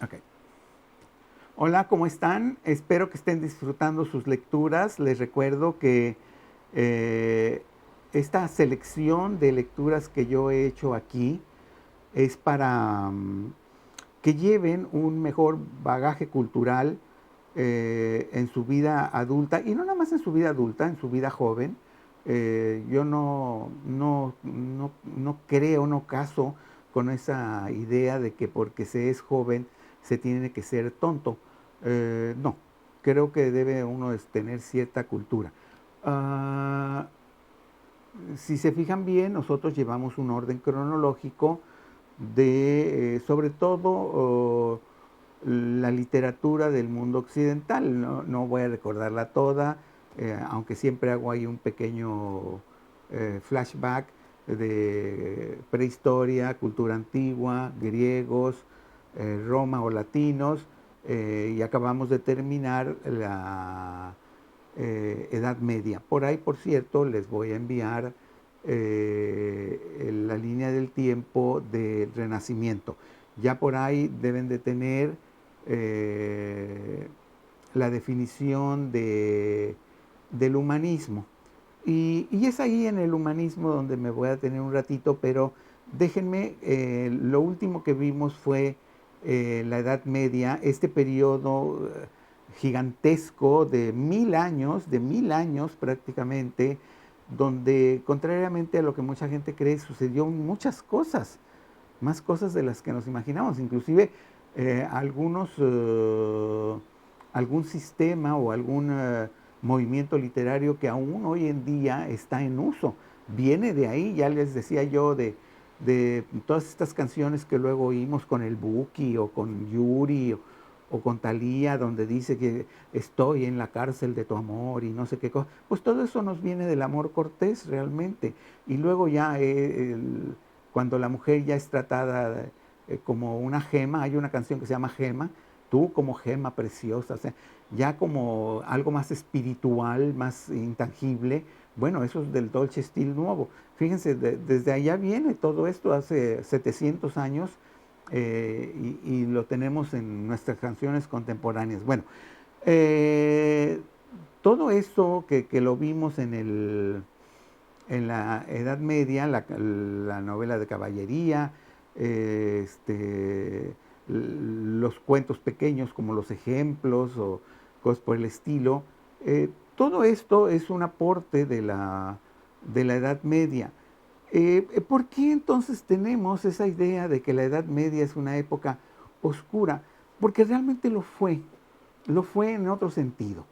Ok. Hola, ¿cómo están? Espero que estén disfrutando sus lecturas. Les recuerdo que eh, esta selección de lecturas que yo he hecho aquí es para que lleven un mejor bagaje cultural en su vida adulta, y no nada más en su vida adulta, en su vida joven. Yo no creo, no caso con esa idea de que porque se es joven se tiene que ser tonto. No, creo que debe uno tener cierta cultura. Ah, si se fijan bien, nosotros llevamos un orden cronológico de, sobre todo, la literatura del mundo occidental. No voy a recordarla toda, aunque siempre hago ahí un pequeño flashback de prehistoria, cultura antigua, griegos, Roma o latinos, y acabamos de terminar la Edad Media. Por ahí, por cierto, les voy a enviar la línea del tiempo del Renacimiento. Ya por ahí deben de tener la definición del humanismo. Y es ahí en el humanismo donde me voy a tener un ratito, pero déjenme, lo último que vimos fue la Edad Media, este periodo gigantesco de 1000 años prácticamente, donde contrariamente a lo que mucha gente cree, sucedió muchas cosas, más cosas de las que nos imaginamos, inclusive algún sistema o algún movimiento literario que aún hoy en día está en uso. Viene de ahí, ya les decía yo, de todas estas canciones que luego oímos con el Buki o con Yuri o con Thalía, donde dice que estoy en la cárcel de tu amor y no sé qué cosa. Pues todo eso nos viene del amor cortés realmente. Y luego ya cuando la mujer ya es tratada como una gema, hay una canción que se llama Gema, tú como gema preciosa, o sea, ya como algo más espiritual, más intangible. Bueno, eso es del Dolce Stil Nuevo. Fíjense, desde allá viene todo esto, hace 700 años, y lo tenemos en nuestras canciones contemporáneas. Bueno, eh, todo eso que lo vimos en la Edad Media, la novela de caballería, los cuentos pequeños como los ejemplos o cosas por el estilo, todo esto es un aporte de la Edad Media. ¿Por qué entonces tenemos esa idea de que la Edad Media es una época oscura? Porque realmente lo fue en otro sentido.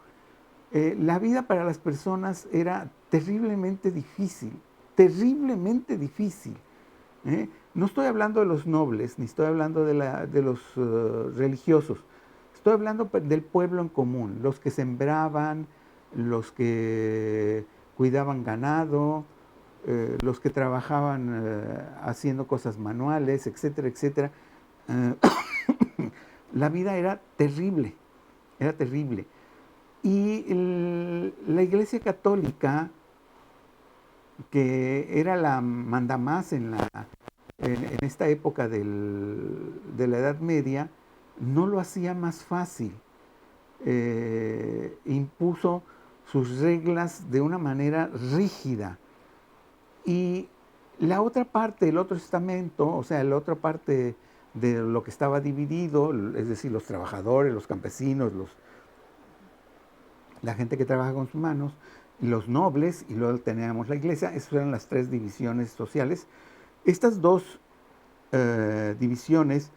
La vida para las personas era terriblemente difícil. No estoy hablando de los nobles, ni estoy hablando de los religiosos, estoy hablando del pueblo en común, los que sembraban, los que cuidaban ganado, los que trabajaban haciendo cosas manuales, etcétera, etcétera. Eh, la vida era terrible, era terrible. Y la Iglesia Católica, que era la mandamás en esta época de la Edad Media, no lo hacía más fácil. Impuso sus reglas de una manera rígida. Y la otra parte, el otro estamento, o sea, la otra parte de lo que estaba dividido, es decir, los trabajadores, los campesinos, la gente que trabaja con sus manos, los nobles, y luego teníamos la iglesia. Esas eran las tres divisiones sociales. Estas dos divisiones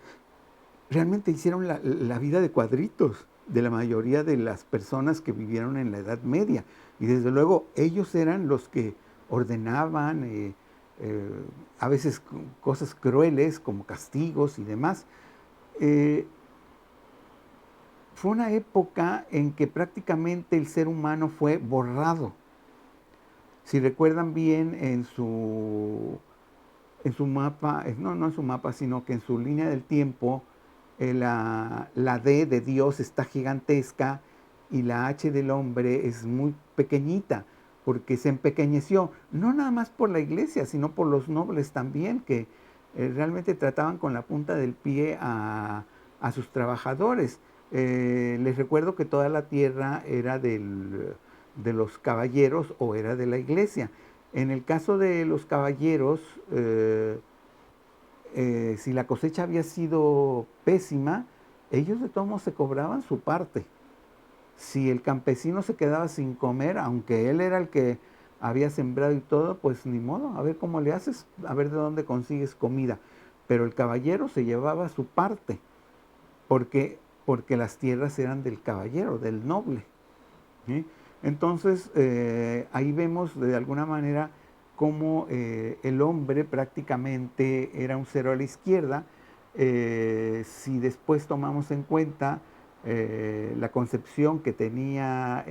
realmente hicieron la vida de cuadritos de la mayoría de las personas que vivieron en la Edad Media. Y desde luego ellos eran los que ordenaban a veces cosas crueles como castigos y demás. Eh, Fue una época en que prácticamente el ser humano fue borrado. Si recuerdan bien en su mapa, no en su mapa, sino que en su línea del tiempo, la D de Dios está gigantesca y la H del hombre es muy pequeñita, porque se empequeñeció, no nada más por la iglesia, sino por los nobles también, que realmente trataban con la punta del pie a sus trabajadores. Les recuerdo que toda la tierra era de los caballeros o era de la iglesia. En el caso de los caballeros, si la cosecha había sido pésima, ellos de todos modos se cobraban su parte. Si el campesino se quedaba sin comer, aunque él era el que había sembrado y todo, pues ni modo, a ver cómo le haces, a ver de dónde consigues comida. Pero el caballero se llevaba su parte, porque las tierras eran del caballero, del noble. ¿Sí? Entonces, ahí vemos de alguna manera cómo el hombre prácticamente era un cero a la izquierda. Si después tomamos en cuenta la concepción que tenía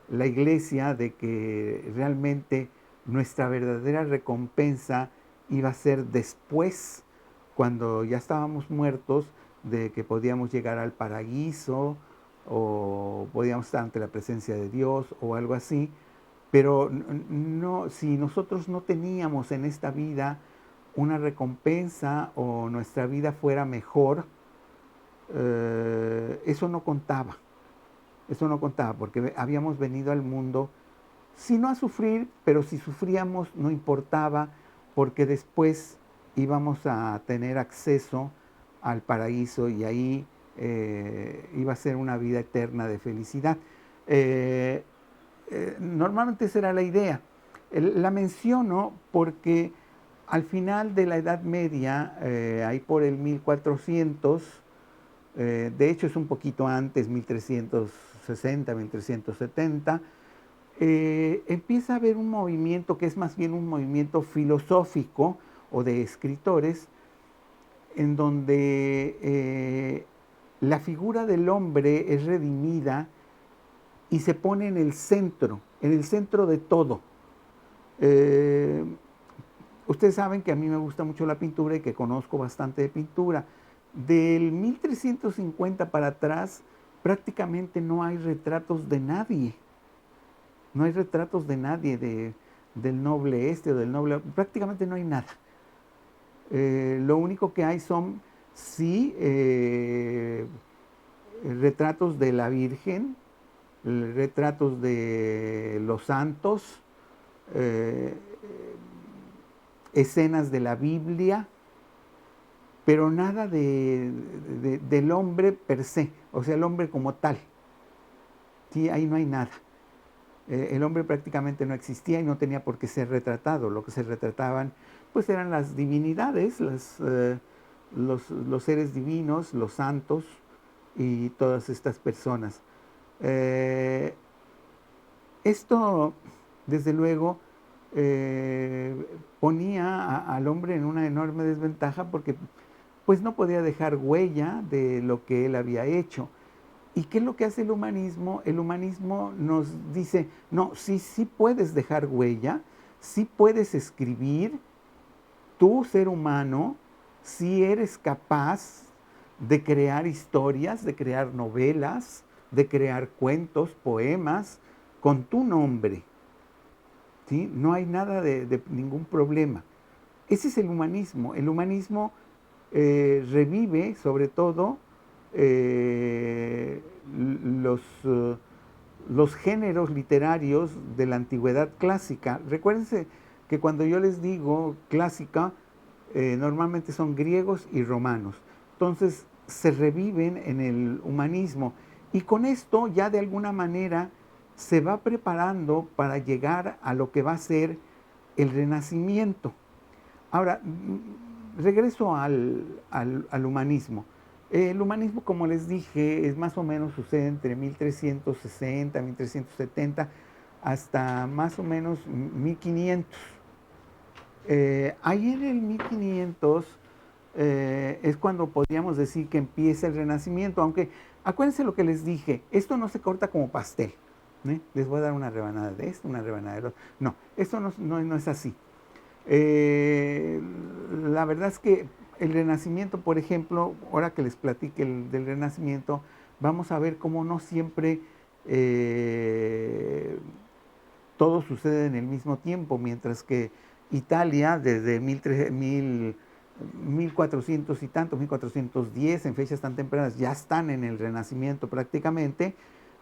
la iglesia de que realmente nuestra verdadera recompensa iba a ser después, cuando ya estábamos muertos, de que podíamos llegar al paraíso o podíamos estar ante la presencia de Dios o algo así, pero no, si nosotros no teníamos en esta vida una recompensa o nuestra vida fuera mejor, eso no contaba. Eso no contaba, porque habíamos venido al mundo, si no a sufrir, pero si sufríamos no importaba, porque después íbamos a tener acceso al paraíso y ahí iba a ser una vida eterna de felicidad. Normalmente esa era la idea. La menciono porque al final de la Edad Media, ahí por el 1400, de hecho es un poquito antes, 1360, 1370, empieza a haber un movimiento que es más bien un movimiento filosófico o de escritores, en donde la figura del hombre es redimida y se pone en el centro de todo. Ustedes saben que a mí me gusta mucho la pintura y que conozco bastante de pintura. Del 1350 para atrás, prácticamente no hay retratos de nadie. No hay retratos de nadie, del noble este o del noble, prácticamente no hay nada. Lo único que hay son, sí, retratos de la Virgen, retratos de los santos, escenas de la Biblia, pero nada del hombre per se, o sea, el hombre como tal. Sí, ahí no hay nada. El hombre prácticamente no existía y no tenía por qué ser retratado. Lo que se retrataban pues eran las divinidades, los seres divinos, los santos y todas estas personas. Esto, desde luego, ponía al hombre en una enorme desventaja porque pues no podía dejar huella de lo que él había hecho. ¿Y qué es lo que hace el humanismo? El humanismo nos dice, no, sí puedes dejar huella, sí puedes escribir, tú, ser humano, sí eres capaz de crear historias, de crear novelas, de crear cuentos, poemas, con tu nombre. ¿Sí? No hay nada de ningún problema. Ese es el humanismo. El humanismo revive, sobre todo, los géneros literarios de la antigüedad clásica. Recuérdense que cuando yo les digo clásica, normalmente son griegos y romanos. Entonces se reviven en el humanismo y con esto ya de alguna manera se va preparando para llegar a lo que va a ser el Renacimiento. Ahora, regreso al humanismo. El humanismo, como les dije, es más o menos sucede entre 1360, 1370, hasta más o menos 1500. Ahí en el 1500 es cuando podríamos decir que empieza el Renacimiento, aunque acuérdense lo que les dije, esto no se corta como pastel. Les voy a dar una rebanada de esto, una rebanada de lo otro. No, esto no es así. La verdad es que el Renacimiento, por ejemplo, ahora que les platique del Renacimiento, vamos a ver cómo no siempre todo sucede en el mismo tiempo, mientras que Italia desde 1300 1400 y tanto, 1410, en fechas tan tempranas, ya están en el Renacimiento prácticamente.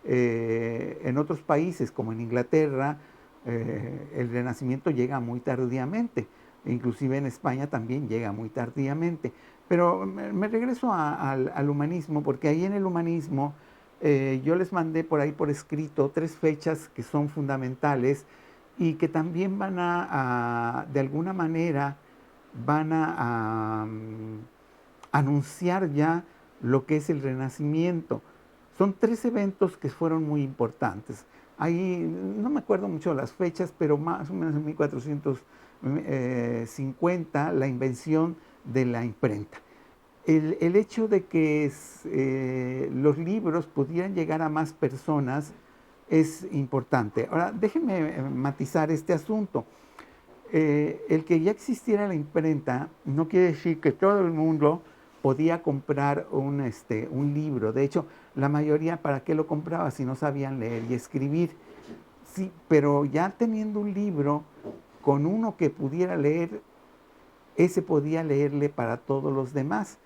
En otros países, como en Inglaterra, el Renacimiento llega muy tardíamente. Inclusive en España también llega muy tardíamente. Pero me regreso al humanismo, porque ahí en el humanismo yo les mandé por ahí por escrito 3 fechas que son fundamentales y que también van de alguna manera, van anunciar ya lo que es el Renacimiento. Son 3 eventos que fueron muy importantes. Ahí no me acuerdo mucho de las fechas, pero más o menos en 1450, la invención de la imprenta. El hecho de que los libros pudieran llegar a más personas es importante. Ahora, déjenme matizar este asunto. El que ya existiera la imprenta no quiere decir que todo el mundo podía comprar un libro. De hecho, la mayoría, ¿para qué lo compraba si no sabían leer y escribir? Sí, pero ya teniendo un libro con uno que pudiera leer, ese podía leerle para todos los demás.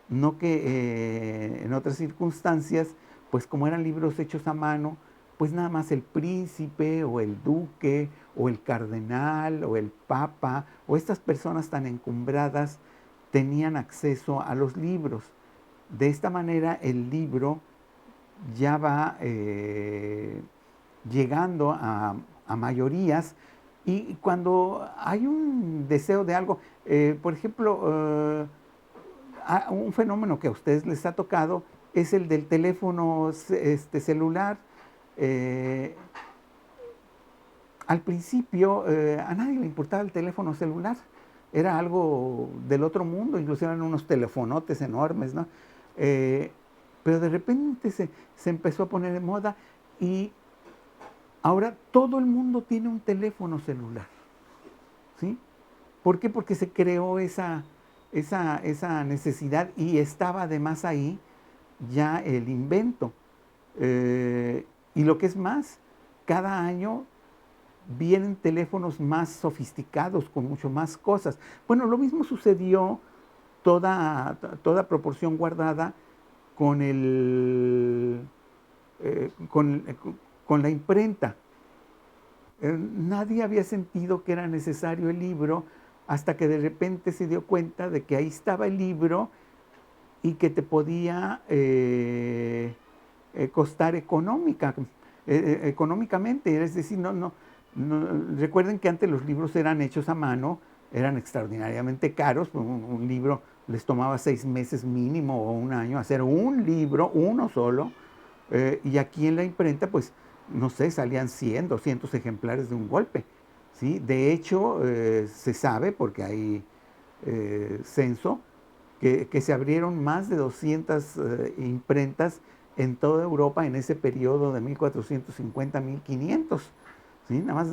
No que en otras circunstancias, pues como eran libros hechos a mano, pues nada más el príncipe o el duque o el cardenal o el papa o estas personas tan encumbradas tenían acceso a los libros. De esta manera el libro ya va llegando a mayorías, y cuando hay un deseo de algo, por ejemplo, un fenómeno que a ustedes les ha tocado es el del teléfono celular. Eh, Al principio a nadie le importaba el teléfono celular, era algo del otro mundo, incluso eran unos telefonotes enormes, ¿no? Pero de repente se empezó a poner de moda y ahora todo el mundo tiene un teléfono celular, ¿sí? ¿Por qué? Porque se creó esa necesidad y estaba además ahí ya el invento. Y lo que es más, cada año vienen teléfonos más sofisticados, con mucho más cosas. Bueno, lo mismo sucedió, toda proporción guardada, con con la imprenta. Nadie había sentido que era necesario el libro hasta que de repente se dio cuenta de que ahí estaba el libro y que te podía costar económicamente. Es decir, recuerden que antes los libros eran hechos a mano, eran extraordinariamente caros. Un libro les tomaba 6 meses mínimo o un año hacer un libro, uno solo. Y aquí en la imprenta, pues, no sé, salían 100, 200 ejemplares de un golpe, ¿sí? De hecho, se sabe, porque hay censo, que se abrieron más de 200 imprentas en toda Europa en ese periodo de 1450 a 1500. ¿Sí? Nada más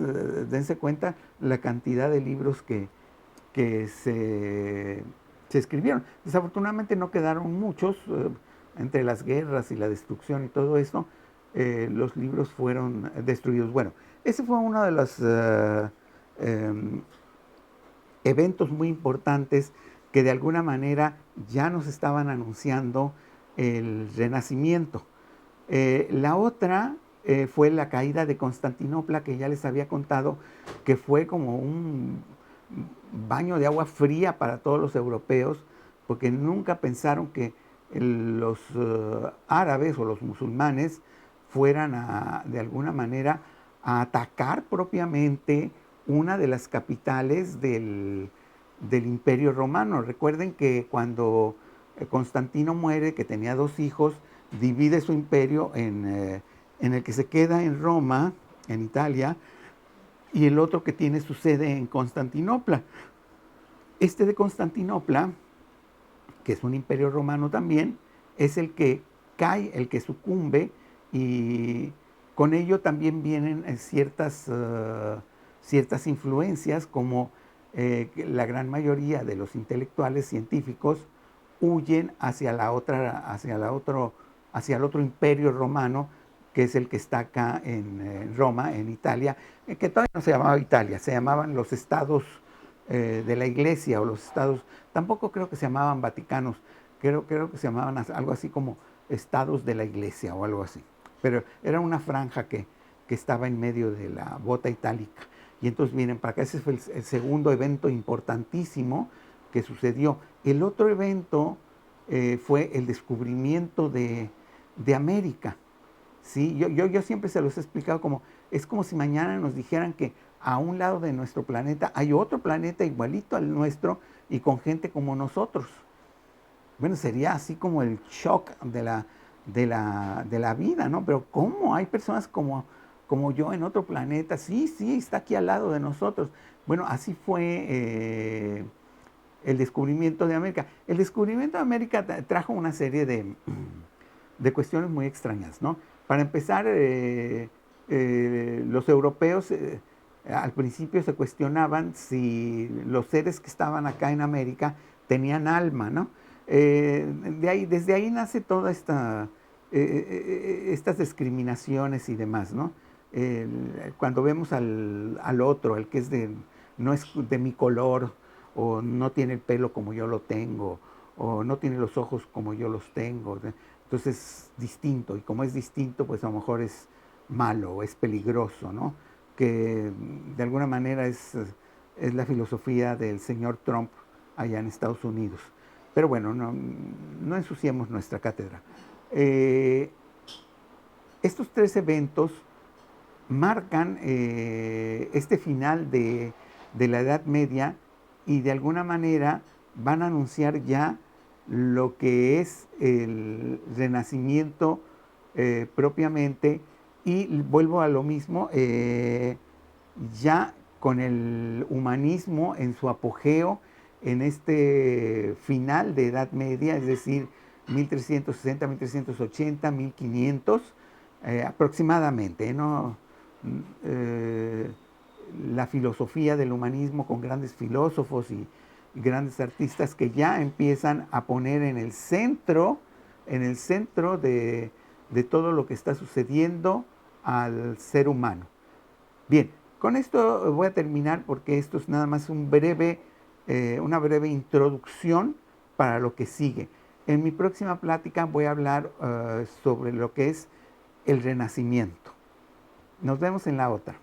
dense cuenta la cantidad de libros que se escribieron. Desafortunadamente no quedaron muchos, entre las guerras y la destrucción y todo eso, los libros fueron destruidos. Bueno, ese fue uno de los eventos muy importantes que de alguna manera ya nos estaban anunciando el Renacimiento. La otra fue la caída de Constantinopla, que ya les había contado que fue como un baño de agua fría para todos los europeos, porque nunca pensaron que los árabes o los musulmanes fueran de alguna manera a atacar propiamente una de las capitales del Imperio Romano. Recuerden que cuando Constantino muere, que tenía 2 hijos, divide su imperio en el que se queda en Roma, en Italia, y el otro que tiene su sede en Constantinopla. Este de Constantinopla, que es un imperio romano también, es el que cae, el que sucumbe, y con ello también vienen ciertas influencias, como la gran mayoría de los intelectuales científicos huyen hacia el otro imperio romano, que es el que está acá en Roma, en Italia, que todavía no se llamaba Italia, se llamaban los estados de la Iglesia o los estados, tampoco creo que se llamaban Vaticanos, creo que se llamaban algo así como estados de la Iglesia o algo así. Pero era una franja que estaba en medio de la bota itálica. Y entonces vienen para acá, ese fue el segundo evento importantísimo que sucedió. El otro evento fue el descubrimiento de América. ¿Sí? Yo siempre se los he explicado como, es como si mañana nos dijeran que a un lado de nuestro planeta hay otro planeta igualito al nuestro y con gente como nosotros. Bueno, sería así como el shock de la vida, ¿no? Pero ¿cómo? Hay personas como yo en otro planeta. Sí, sí, está aquí al lado de nosotros. Bueno, así fue el descubrimiento de América. El descubrimiento de América trajo una serie de cuestiones muy extrañas, ¿no? Para empezar, los europeos al principio se cuestionaban si los seres que estaban acá en América tenían alma, ¿no? Desde ahí nace toda estas discriminaciones y demás, ¿no? Cuando vemos al otro, el que no es de mi color, o no tiene el pelo como yo lo tengo, o no tiene los ojos como yo los tengo, ¿no? Entonces es distinto, y como es distinto, pues a lo mejor es malo o es peligroso, ¿no? Que de alguna manera es la filosofía del señor Trump allá en Estados Unidos. Pero bueno, no ensuciemos nuestra cátedra. Estos tres eventos marcan este final de la Edad Media y de alguna manera van a anunciar ya lo que es el Renacimiento propiamente, y vuelvo a lo mismo, ya con el humanismo en su apogeo en este final de Edad Media, es decir, 1360, 1380, 1500 aproximadamente, ¿no? La filosofía del humanismo con grandes filósofos y grandes artistas que ya empiezan a poner en el centro de todo lo que está sucediendo al ser humano. Bien, con esto voy a terminar porque esto es nada más una breve introducción para lo que sigue. En mi próxima plática voy a hablar sobre lo que es el Renacimiento. Nos vemos en la otra.